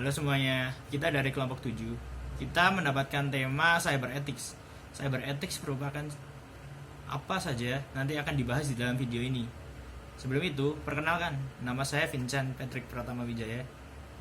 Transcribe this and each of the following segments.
Halo semuanya, kita dari kelompok 7. Kita mendapatkan tema cyber ethics. Cyber ethics merupakan apa saja nanti akan dibahas di dalam video ini. Sebelum itu, perkenalkan, nama saya Vincent Patrick Pratama Wijaya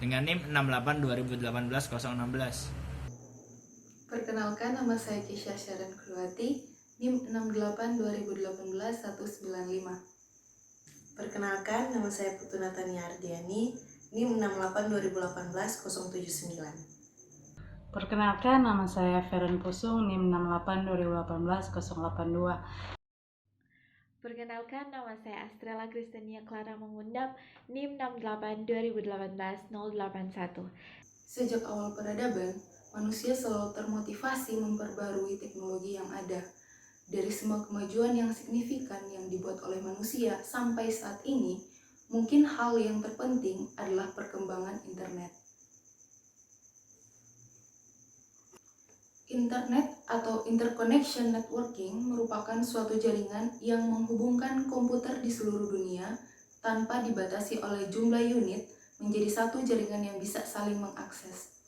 dengan NIM 68 2018 016. Perkenalkan, nama saya Kisha Sharon Kruwati, NIM 68 2018 195. Perkenalkan, nama saya Putu Natania Ardiani, NIM 68 2018 079. Perkenalkan, nama saya Feren Pusung, NIM 68 2018 082. Perkenalkan, nama saya Astrella Kristenia Clara Mengundap, NIM 68 2018 081. Sejak awal peradaban, manusia selalu termotivasi memperbarui teknologi yang ada. Dari semua kemajuan yang signifikan yang dibuat oleh manusia sampai saat ini, mungkin hal yang terpenting adalah perkembangan internet. Internet atau interconnection networking merupakan suatu jaringan yang menghubungkan komputer di seluruh dunia tanpa dibatasi oleh jumlah unit menjadi satu jaringan yang bisa saling mengakses.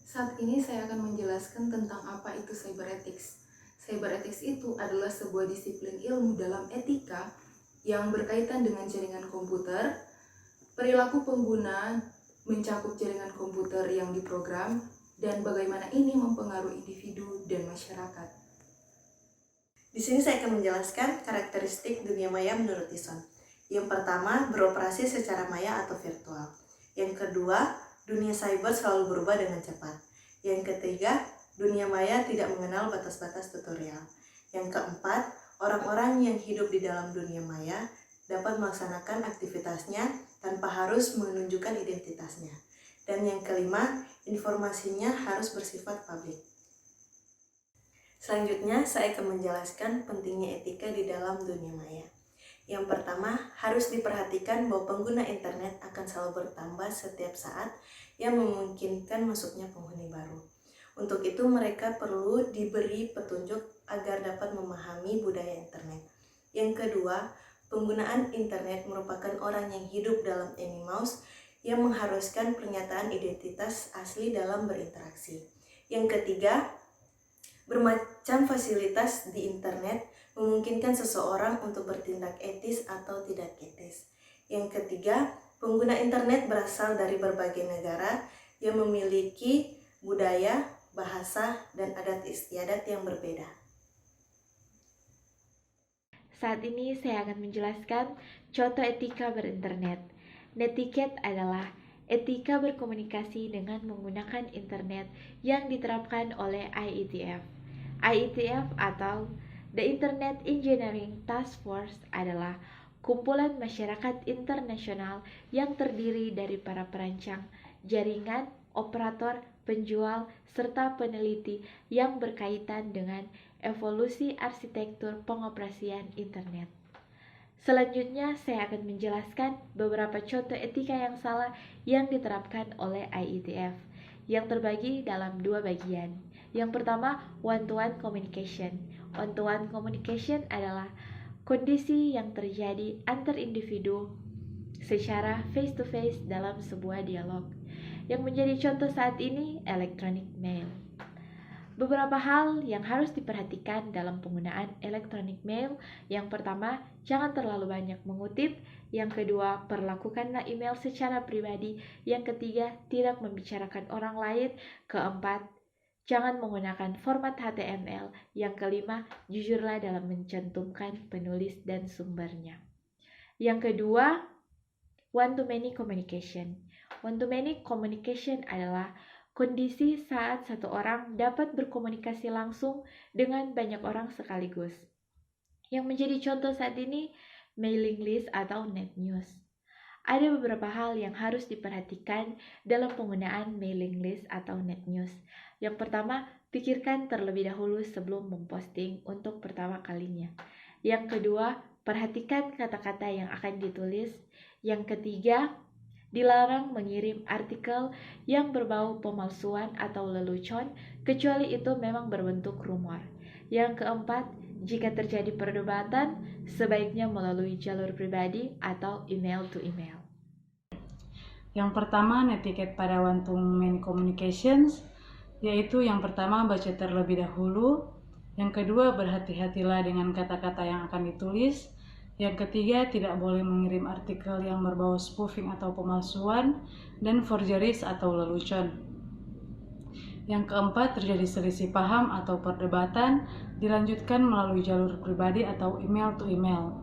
Saat ini saya akan menjelaskan tentang apa itu cyber ethics. Cyber ethics itu adalah sebuah disiplin ilmu dalam etika yang berkaitan dengan jaringan komputer, perilaku pengguna mencakup jaringan komputer yang diprogram, dan bagaimana ini mempengaruhi individu dan masyarakat. Di sini saya akan menjelaskan karakteristik dunia maya menurut Tyson. Yang pertama, beroperasi secara maya atau virtual. Yang kedua, dunia cyber selalu berubah dengan cepat. Yang ketiga, dunia maya tidak mengenal batas-batas tutorial. Yang keempat, orang-orang yang hidup di dalam dunia maya dapat melaksanakan aktivitasnya tanpa harus menunjukkan identitasnya. Dan yang kelima, informasinya harus bersifat publik. Selanjutnya, saya akan menjelaskan pentingnya etika di dalam dunia maya. Yang pertama, harus diperhatikan bahwa pengguna internet akan selalu bertambah setiap saat yang memungkinkan masuknya penghuni baru. Untuk itu, mereka perlu diberi petunjuk agar dapat memahami budaya internet. Yang kedua, penggunaan internet merupakan orang yang hidup dalam animals yang mengharuskan pernyataan identitas asli dalam berinteraksi. Yang ketiga, bermacam fasilitas di internet memungkinkan seseorang untuk bertindak etis atau tidak etis. Yang ketiga, pengguna internet berasal dari berbagai negara yang memiliki budaya, bahasa, dan adat istiadat yang berbeda. Saat ini saya akan menjelaskan contoh etika berinternet. Netiquette adalah etika berkomunikasi dengan menggunakan internet yang diterapkan oleh IETF. IETF atau The Internet Engineering Task Force adalah kumpulan masyarakat internasional yang terdiri dari para perancang, jaringan, operator, penjual, serta peneliti yang berkaitan dengan evolusi arsitektur pengoperasian internet. Selanjutnya, saya akan menjelaskan beberapa contoh etika yang salah yang diterapkan oleh IETF, yang terbagi dalam dua bagian. Yang pertama, one-to-one communication. One-to-one communication adalah kondisi yang terjadi antar individu secara face-to-face dalam sebuah dialog. Yang menjadi contoh saat ini, electronic mail. Beberapa hal yang harus diperhatikan dalam penggunaan electronic mail. Yang pertama, jangan terlalu banyak mengutip. Yang kedua, perlakukanlah email secara pribadi. Yang ketiga, tidak membicarakan orang lain. Keempat, jangan menggunakan format HTML. Yang kelima, jujurlah dalam mencantumkan penulis dan sumbernya. Yang kedua, one-to-many communication. One-to-many communication adalah kondisi saat satu orang dapat berkomunikasi langsung dengan banyak orang sekaligus. Yang menjadi contoh saat ini, mailing list atau net news. Ada beberapa hal yang harus diperhatikan dalam penggunaan mailing list atau net news. Yang pertama, pikirkan terlebih dahulu sebelum memposting untuk pertama kalinya. Yang kedua, perhatikan kata-kata yang akan ditulis. Yang ketiga, dilarang mengirim artikel yang berbau pemalsuan atau lelucon, kecuali itu memang berbentuk rumor. Yang keempat, jika terjadi perdebatan, sebaiknya melalui jalur pribadi atau email to email. Yang pertama, netiquette pada one-to-many communications, yaitu yang pertama baca terlebih dahulu, yang kedua berhati-hatilah dengan kata-kata yang akan ditulis, yang ketiga tidak boleh mengirim artikel yang berbau spoofing atau pemalsuan, dan forgeries atau lelucon. Yang keempat, terjadi selisih paham atau perdebatan, dilanjutkan melalui jalur pribadi atau email to email.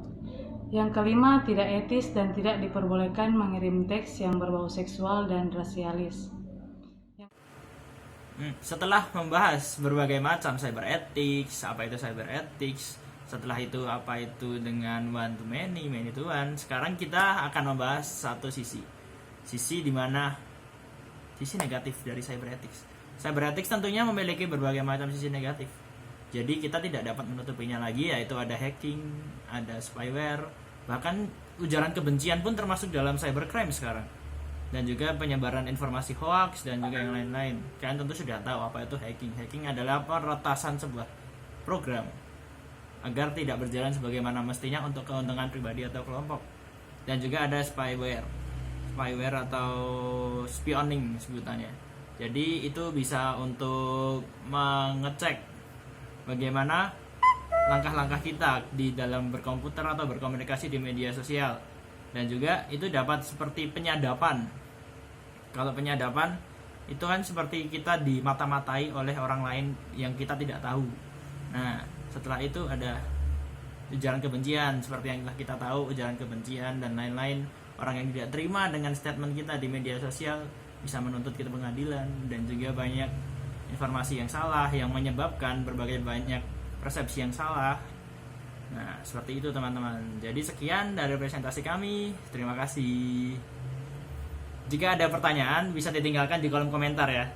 Yang kelima, tidak etis dan tidak diperbolehkan mengirim teks yang berbau seksual dan rasialis. Setelah membahas berbagai macam cyber ethics, apa itu cyber ethics, setelah itu apa itu dengan one to many, many to one, sekarang kita akan membahas satu sisi dimana sisi negatif dari cyber ethics. Cyber ethics tentunya memiliki berbagai macam sisi negatif. Jadi kita tidak dapat menutupinya lagi, yaitu ada hacking, ada spyware, bahkan ujaran kebencian pun termasuk dalam cybercrime sekarang. Dan juga penyebaran informasi hoax dan juga yang lain-lain. Kalian tentu sudah tahu apa itu hacking. Hacking adalah peretasan sebuah program agar tidak berjalan sebagaimana mestinya untuk keuntungan pribadi atau kelompok. Dan juga ada spyware atau spioning sebutannya. Jadi itu bisa untuk mengecek bagaimana langkah-langkah kita di dalam berkomputer atau berkomunikasi di media sosial. Dan juga itu dapat seperti penyadapan. Kalau penyadapan itu kan seperti kita dimata-matai oleh orang lain yang kita tidak tahu. Nah, setelah itu ada ujaran kebencian, seperti yang telah kita tahu, ujaran kebencian dan lain-lain. Orang yang tidak terima dengan statement kita di media sosial bisa menuntut kita pengadilan, dan juga banyak informasi yang salah yang menyebabkan berbagai banyak persepsi yang salah. Nah, seperti itu teman-teman. Jadi sekian dari presentasi kami. Terima kasih. Jika ada pertanyaan bisa ditinggalkan di kolom komentar ya.